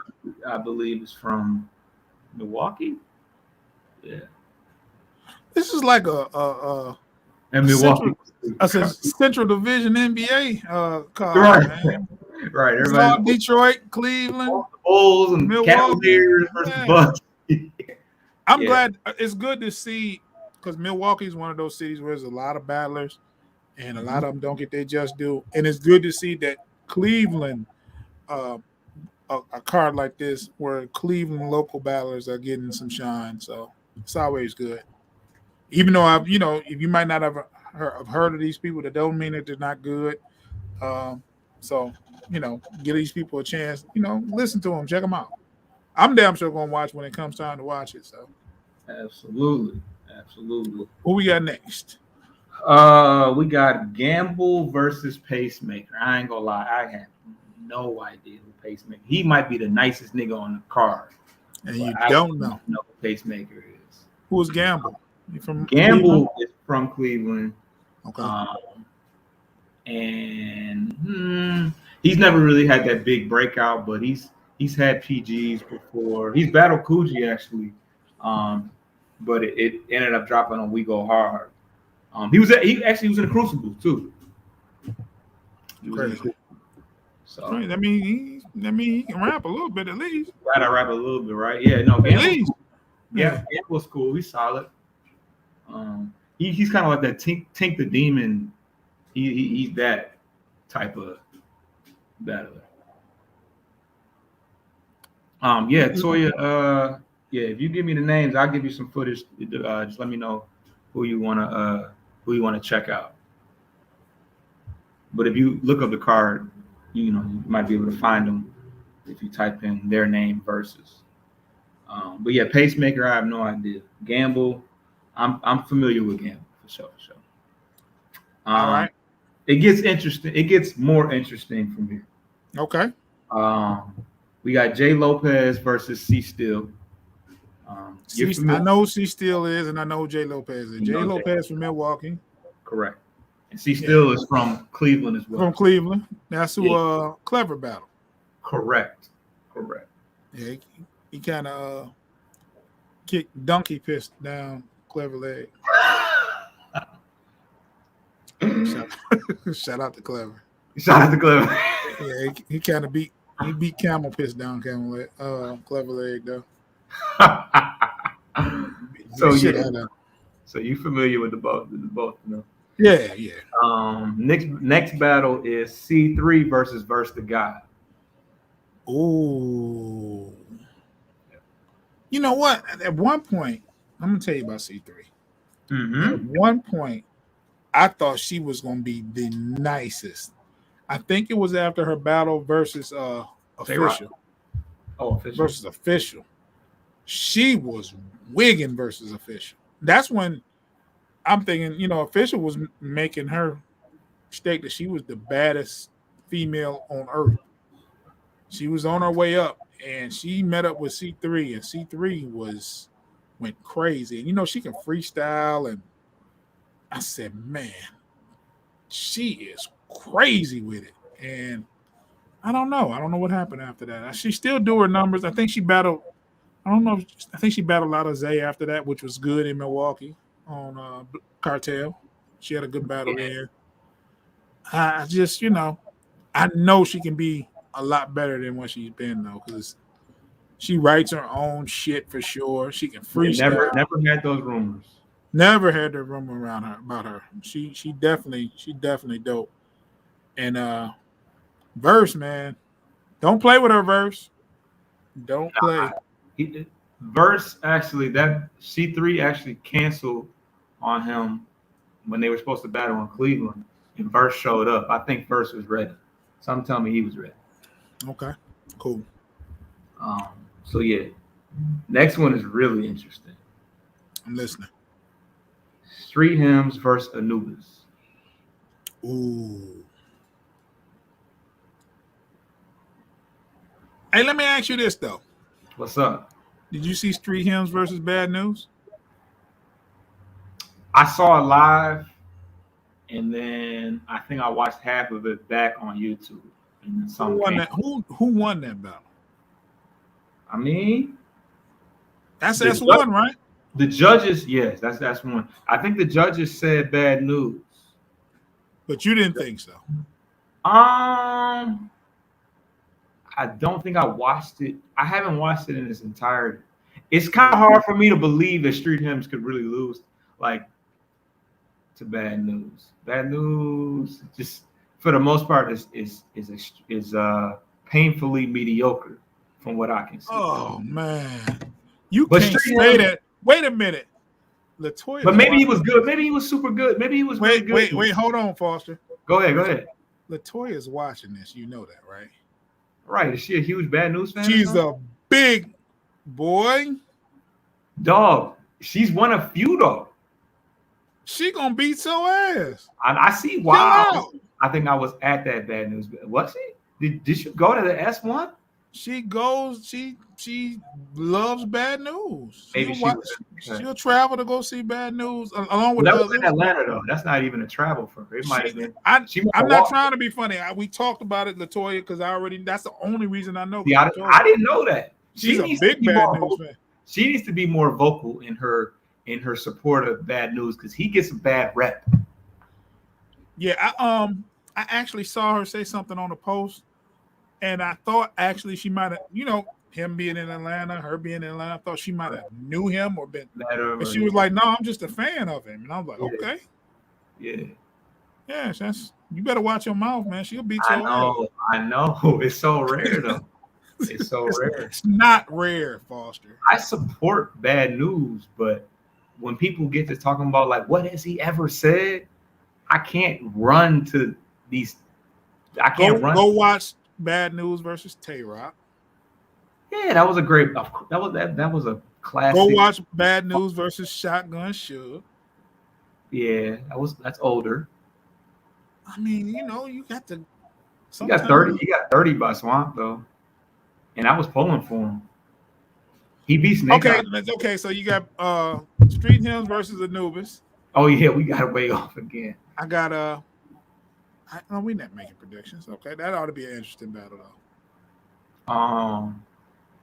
I believe, is from Milwaukee. Yeah. This is like a Milwaukee. Central Division NBA card, right. Man. Right. Everybody. Detroit, Cleveland, Bulls, and Milwaukee. Cavaliers versus Bucks. I'm glad. It's good to see, because Milwaukee is one of those cities where there's a lot of battlers, and a lot of them don't get their just due. And it's good to see that Cleveland, a card like this, where Cleveland local battlers are getting some shine. So it's always good. Even though if you might not have heard of these people, that don't mean that they're not good. So give these people a chance. Listen to them, check them out. I'm damn sure gonna watch when it comes time to watch it. So absolutely. Who we got next? We got Gamble versus Pacemaker. I ain't gonna lie, I have no idea who Pacemaker. He might be the nicest nigga on the card, and you don't know who Pacemaker is. Who is Gamble? Gamble Cleveland? is from Cleveland. Okay. And he's never really had that big breakout, but he's had PGs before. He's battled Coogee actually, but it ended up dropping on We Go Hard. He was in the Crucible too. Crazy. So I mean he can rap a little bit at least. Gotta rap a little bit, right? Yeah, no, at least. Yeah, Gamble's cool. He's solid. He's kind of like that Tink the Demon. He's that type of battler. Toya. If you give me the names, I'll give you some footage. Just let me know who you wanna check out. But if you look up the card, you might be able to find them if you type in their name versus. But yeah, Pacemaker, I have no idea. Gamble, I'm familiar with Gamble for sure. All right. It gets interesting. It gets more interesting from here. Okay. We got Jay Lopez versus C Still. You're I familiar. know C Still is, and I know Jay Lopez is. You Jay know Jay. Lopez from Milwaukee. Correct. And C Still is from Cleveland as well. From Cleveland. That's who Clever battle. Correct. Yeah, he kind of kicked donkey pissed down Clever leg. Shout out to Clever. Yeah, he kind of beat Camel piss down Camel leg, Clever leg though. So you familiar with the both? No? Yeah. Next battle is C3 versus the God. Ooh. You know what? At one point, I'm gonna tell you about C3. Mm-hmm. At one point, I thought she was gonna be the nicest. I think it was after her battle versus Official. Official. Versus Official. She was wigging versus Official. That's when I'm thinking, Official was making her state that she was the baddest female on earth. She was on her way up, and she met up with C3, and C3 went crazy. And she can freestyle, and I said, man, she is crazy with it. And I don't know what happened after that. She still do her numbers. I think she battled. I don't know. I think she battled out of Zay after that, which was good in Milwaukee on Cartel. She had a good battle there. I just, I know she can be a lot better than what she's been though, because she writes her own shit for sure. She can freestyle. Never had those rumors. Never had the rumor around her about her. She definitely dope. And Verse, man, don't play with her, Verse. Don't play. Verse actually, that C3 actually canceled on him when they were supposed to battle in Cleveland, and Verse showed up. I think Verse was ready. Some tell me he was ready. Okay, cool. So yeah, next one is really interesting. I'm listening. Street Hymns versus Anubis. Ooh. Hey, let me ask you this though. What's up? Did you see Street Hymns versus Bad News? I saw it live, and then I think I watched half of it back on YouTube. And then Who won that battle? I mean, that's one, right? The judges, yes, that's one. I think the judges said Bad News, but you didn't think so. I don't think I watched it. I haven't watched it in its entirety. It's kind of hard for me to believe that Street Hymns could really lose, like, to Bad News. Bad News, just for the most part, is painfully mediocre from what I can see. Oh man, you can't say that. Wait a minute, Latoya. But maybe he was good. Maybe he was super good. Maybe he was really good. Wait, hold on, Foster. Go ahead. Latoya's watching this. You know that, right? Right. Is she a huge Bad News fan? She's a big boy. Dog. She's one of few, though. She gonna beat your ass. I see why. I think I was at that Bad News. Was she? Did you go to the S1? She goes. She loves Bad News. Maybe she'll travel to go see Bad News along with. That was in Atlanta though. That's not even a travel for her. It might have been. I'm not trying to be funny. We talked about it, Latoya, because that's the only reason I know. See, I didn't know that. She's a big Bad News fan. She needs to be more vocal in her support of Bad News because he gets a bad rep. Yeah, I actually saw her say something on a post, and I thought actually she might have, him being in Atlanta, her being in Atlanta, I thought she might have knew him or been. And she was like, "No, I'm just a fan of him," and I was like, "Okay, yeah, you better watch your mouth, man. She'll beat you." I know. It's so rare though. It's so rare. It's not rare, Foster. I support Bad News, but when people get to talking about like what has he ever said, I can't run to these. I can't run. Go watch Bad News versus Tay Rock. Yeah, that was a great. That was a Go classic. watch Bad News versus Shotgun Suge. Yeah, that's older. I mean, you got to He got sometimes. 30. He got 30 by Swamp though, and I was pulling for him. He beat Snake Okay, Eyes. okay. So you got Street Hymns versus Anubis. Oh yeah, we got way off again. I got no, we not making predictions. Okay, that ought to be an interesting battle though.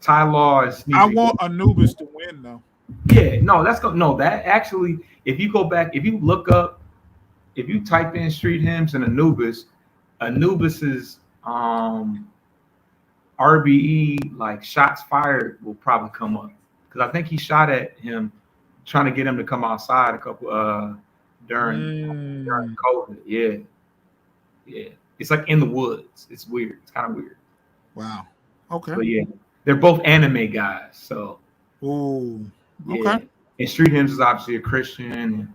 Ty Law and I Sneezy. want Anubis to win though. Yeah, no, that's go. No, that actually, if you go back, if you look up, if you type in Street Hymns and Anubis's RBE like shots fired will probably come up because I think he shot at him trying to get him to come outside a couple during COVID. Yeah, yeah. It's like in the woods. It's weird. It's kind of weird. Wow. Okay. But yeah, they're both anime guys. So ooh. yeah. Okay. And Street Hymns is obviously a Christian, and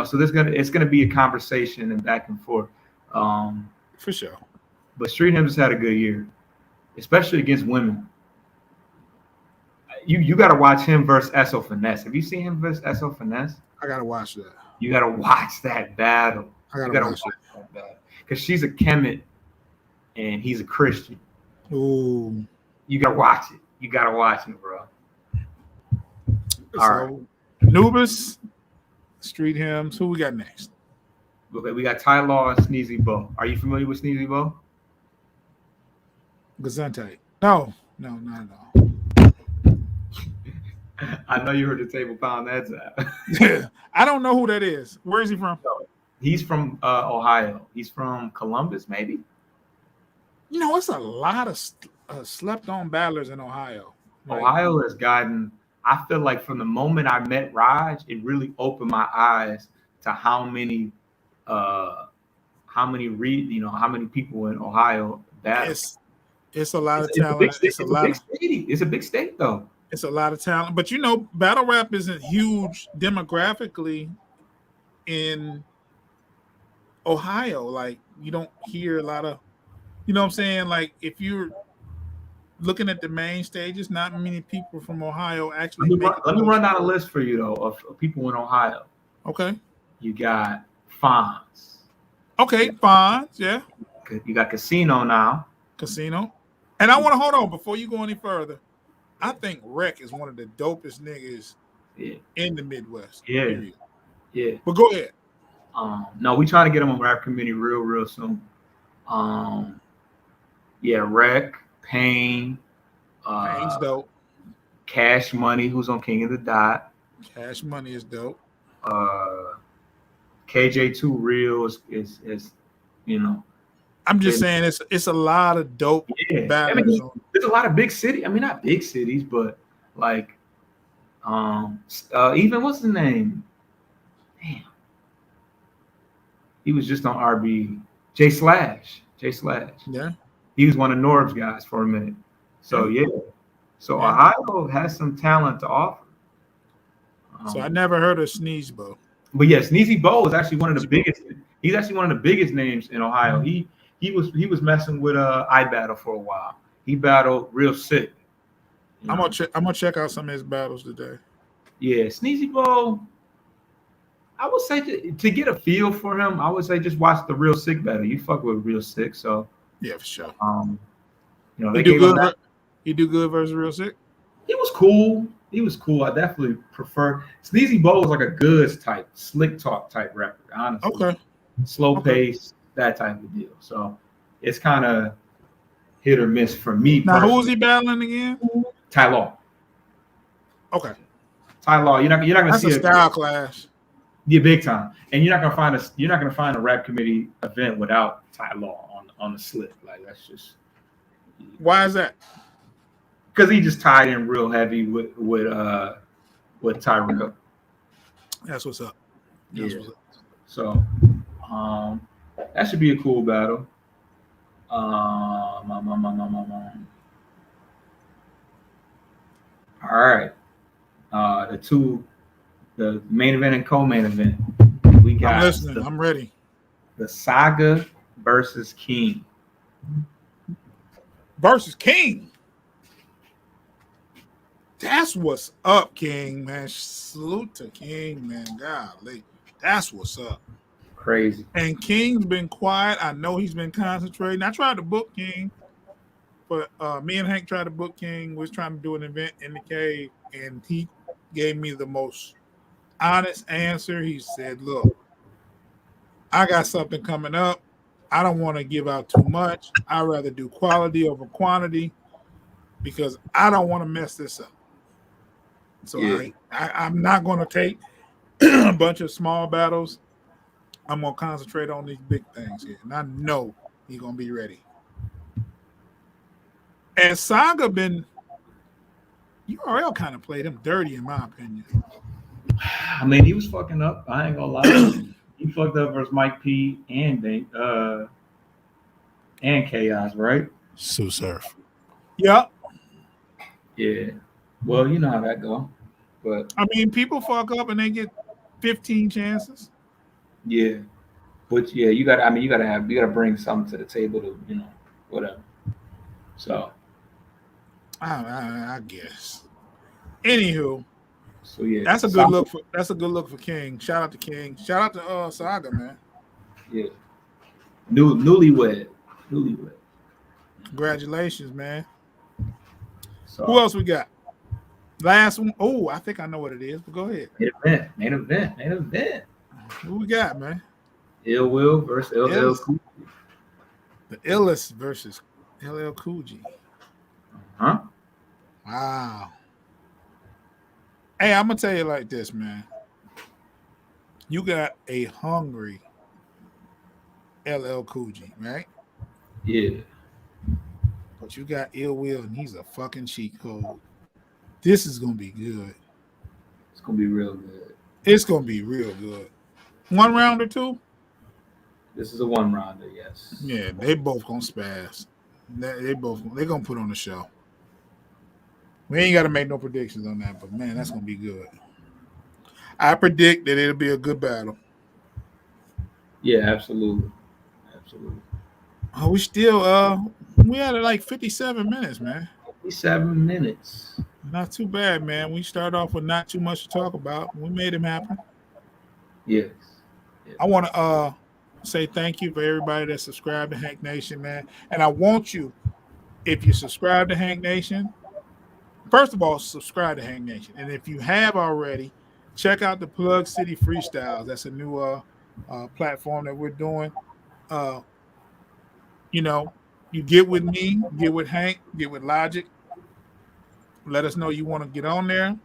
so it's gonna be a conversation and back and forth. For sure. But Street Hymns has had a good year, especially against women. You got to watch him versus SO Finesse. Have you seen him versus SO Finesse? I gotta watch that. You got to watch that battle. I gotta watch that battle because she's a Kemet and he's a Christian. Ooh. You got to watch it. You got to watch it, bro. All right. Anubis, Street Hymns. Who we got next? Okay, we got Ty Law and Sneezy Bo. Are you familiar with Sneezy Bo? Gazante. No, not at all. I know you heard the table pound that time. Yeah, I don't know who that is. Where is he from? He's from Ohio. He's from Columbus, maybe. It's a lot of slept-on battlers in Ohio. Right? Ohio has gotten. I feel like from the moment I met Raj, it really opened my eyes to how many people in Ohio battle. It's a lot of talent. It's a big state, though. It's a lot of talent, but battle rap isn't huge demographically in Ohio. Like you don't hear a lot of, what I'm saying? Like if you're looking at the main stages, not many people from Ohio actually. Let me run down a list for you though of people in Ohio. Okay. You got Fonz. Okay, Fonz. Yeah. You got Casino now. Casino. And I want to hold on before you go any further. I think Rec is one of the dopest niggas in the Midwest. Yeah. Period. Yeah. But go ahead. No, we trying to get him on rap community real soon. Rec, Pain. Pain's dope. Cash Money, who's on King of the Dot. Cash Money is dope. KJ2 Real is I'm just saying it's a lot of dope battles. There's a lot of big cities. I mean, not big cities, but like even what's the name? Damn. He was just on RB. J Slash. Yeah. He was one of Norb's guys for a minute. So Ohio has some talent to offer. So I never heard of Sneeze Bo. But yes, Sneezy Bo is actually one of the biggest. He's actually one of the biggest names in Ohio. He was messing with iBattle for a while. He battled real sick. I'm gonna check out some of his battles today. Yeah, Sneezy Bo. I would say to get a feel for him, I would say just watch the Real Sick battle. You fuck with Real Sick, so yeah, for sure. They do good. He do good versus Real Sick. He was cool. I definitely prefer Sneezy Bo was like a goods type, slick talk type rapper. Honestly, okay, slow pace, that type of deal. So it's kind of hit or miss for me. Now, who was he battling again? Ty Law. Okay, Ty Law. You're not gonna see a style clash. Yeah, big time. And you're not gonna find a rap committee event without Ty Law on the slip. Like that's just. Why is that? Because he just tied in real heavy with Tyrell. That's what's up. What's up. So that should be a cool battle. All right. The main event and co-main event. We got I'm listening. I'm ready. The Saga versus King. Versus King. That's what's up, King, man. Salute to King, man. Golly. That's what's up. Crazy. And King's been quiet. I know he's been concentrating. I tried to book King, but me and Hank tried to book King. We was trying to do an event in the cave, and he gave me the most honest answer. He said, look, I got something coming up. I don't want to give out too much. I'd rather do quality over quantity because I don't want to mess this up. So Yeah. I'm not going to take a bunch of small battles. I'm going to concentrate on these big things here. And I know he's going to be ready. And Saga been, URL kind of played him dirty, in my opinion. I mean, he was fucking up. I ain't gonna lie. He fucked up versus Mike P and Chaos, right? Sue Surf. Yep. Yeah. Well, you know how that go. But I mean, people fuck up and they get 15 chances. yeah. But yeah, you gotta bring something to the table to, whatever. So I guess. Anywho, so yeah. that's a good look for King. Shout out to King. Shout out to Saga, man. Yeah. Newlywed. Congratulations, man. So Who else we got? Last one. Oh, I think I know what it is, but go ahead. Main event. Who we got, man? Ill Will versus LL Cool J. The Illest versus LL Cool J. Huh? Wow. Hey, I'm gonna tell you like this, man. You got a hungry LL Cool J, right? Yeah. But you got Ill Will, and he's a fucking cheat code. This is gonna be good. It's gonna be real good. It's gonna be real good. 1 round or 2? This is a 1-rounder, yes. Yeah, they both gonna spaz. They gonna put on the show. We ain't gotta make no predictions on that, but man, that's gonna be good. I predict that it'll be a good battle. Yeah, absolutely. Oh, we still we had like 57 minutes, man. 57 minutes. Not too bad, man. We start off with not too much to talk about. We made him happen. Yes. I want to say thank you for everybody that subscribed to Hank Nation, man. And I want you, if you subscribe to Hank Nation, first of all, subscribe to Hank Nation. And if you have already, check out the Plug City Freestyles. That's a new platform that we're doing. You get with me, get with Hank, get with Logic. Let us know you want to get on there.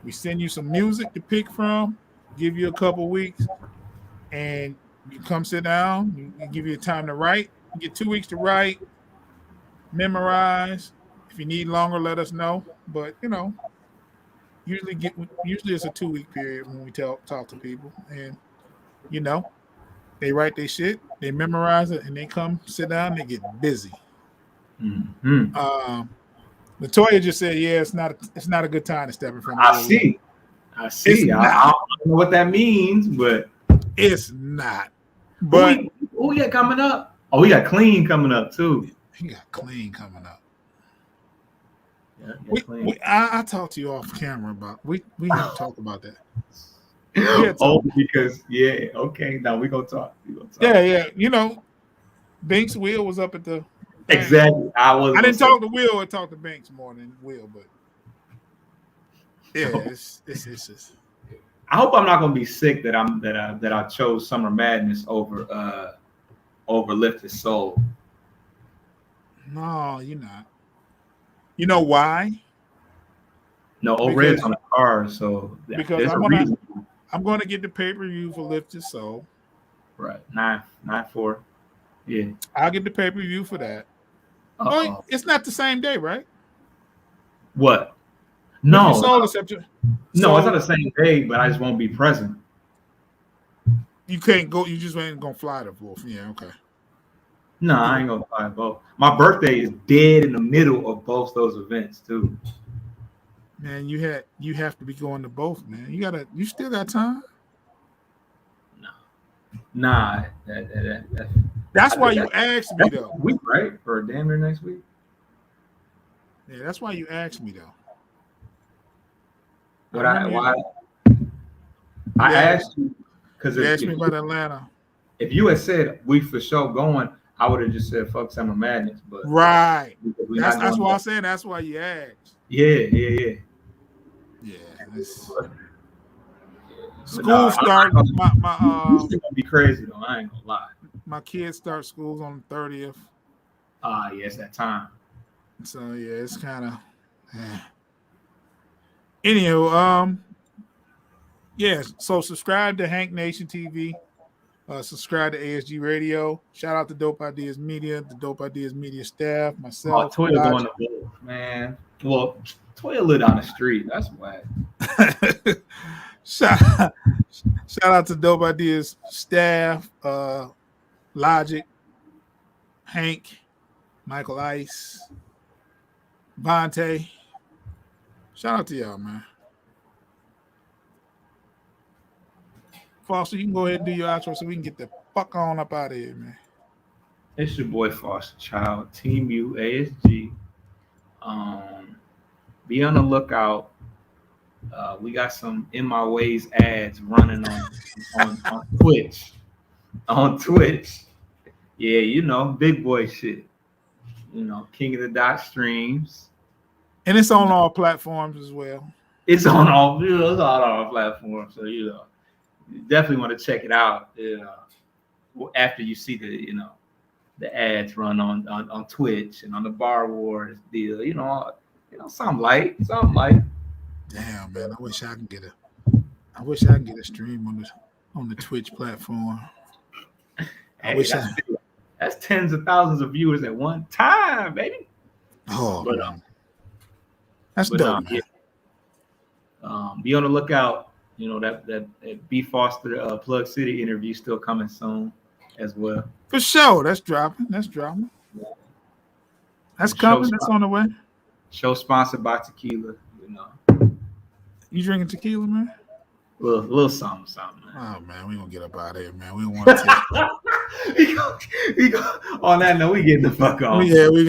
We send you some music to pick from, give you a couple weeks, and you come sit down. We give you time to write. You get 2 weeks to write, memorize. If you need longer, let us know. But usually it's a 2-week period when we talk to people, and they write their shit, they memorize it, and they come sit down. And they get busy. Mm-hmm. Latoya just said, "Yeah, it's not a good time to step in front of." I see. I don't know what that means, but it's not. But who we got coming up? Oh, we got Clean coming up too. He got Clean coming up. Yeah, Clean. I talked to you off camera about we have to talk about that. Because okay. Now we gonna talk. Yeah. Binks Will was up at the exactly. I didn't talk to Will. I talked to Binks more than Will, but yeah, it's just. I hope I'm not gonna be sick that I chose Summer Madness over Lifted Soul. No, you're not. You know why? No, Red's on the card, so because I'm gonna get the pay-per-view for Lifted Soul. Right, 9/4. Yeah, I'll get the pay-per-view for that. Oh, it's not the same day, right? What? No, Soul September. No, it's not the same day, but I just won't be present. You can't go. You just ain't gonna fly to both. Yeah, okay. No, I ain't gonna fly to both. My birthday is dead in the middle of both those events too. Man, you have to be going to both, man. You still got time. Nah. That's why you asked me though. Week, right? For damn near next week. Yeah, that's why you asked me though. Why I asked you because you asked me about Atlanta. If you had said we for sure going, I would have just said fuck Summer Madness. But right, that's why I said that's why you asked. Yeah. School start. It's gonna be crazy though. I ain't gonna lie. My kids start schools on the 30th. Yeah, it's that time. So yeah, it's kind of. Anywho, yeah. So subscribe to Hank Nation TV. Subscribe to ASG Radio. Shout out to Dope Ideas Media, the Dope Ideas Media staff, myself. Toya doing the both, man. Well, Toya live down the street. That's whack. Shout out to Dope Ideas staff, Logic, Hank, Michael Ice, Vontae. Shout out to y'all, man. Foster, you can go ahead and do your outro so we can get the fuck on up out of here, man. It's your boy Foster Child, Team U, ASG. Be on the lookout. We got some In My Ways ads running on Twitch. On Twitch. Yeah, you know, big boy shit. You know, King of the Dot streams. And it's on all platforms as well. It's on all platforms. So, you know, you definitely want to check it out. After you see the ads run on Twitch and on the Bar Wars deal, you know, something light. Damn, man, I wish I could get a stream on the Twitch platform. That's tens of thousands of viewers at one time, baby. Oh, but, that's dope, man. Yeah. Be on the lookout. You know, that B Foster Plug City interview still coming soon as well. For sure. That's dropping. Yeah. That's coming. That's on the way. Show sponsored by tequila, you know. You drinking tequila, man? Little something, man. Oh, man, we gonna get up out of here, man. We don't want to take on that note, we getting the fuck on. Yeah, we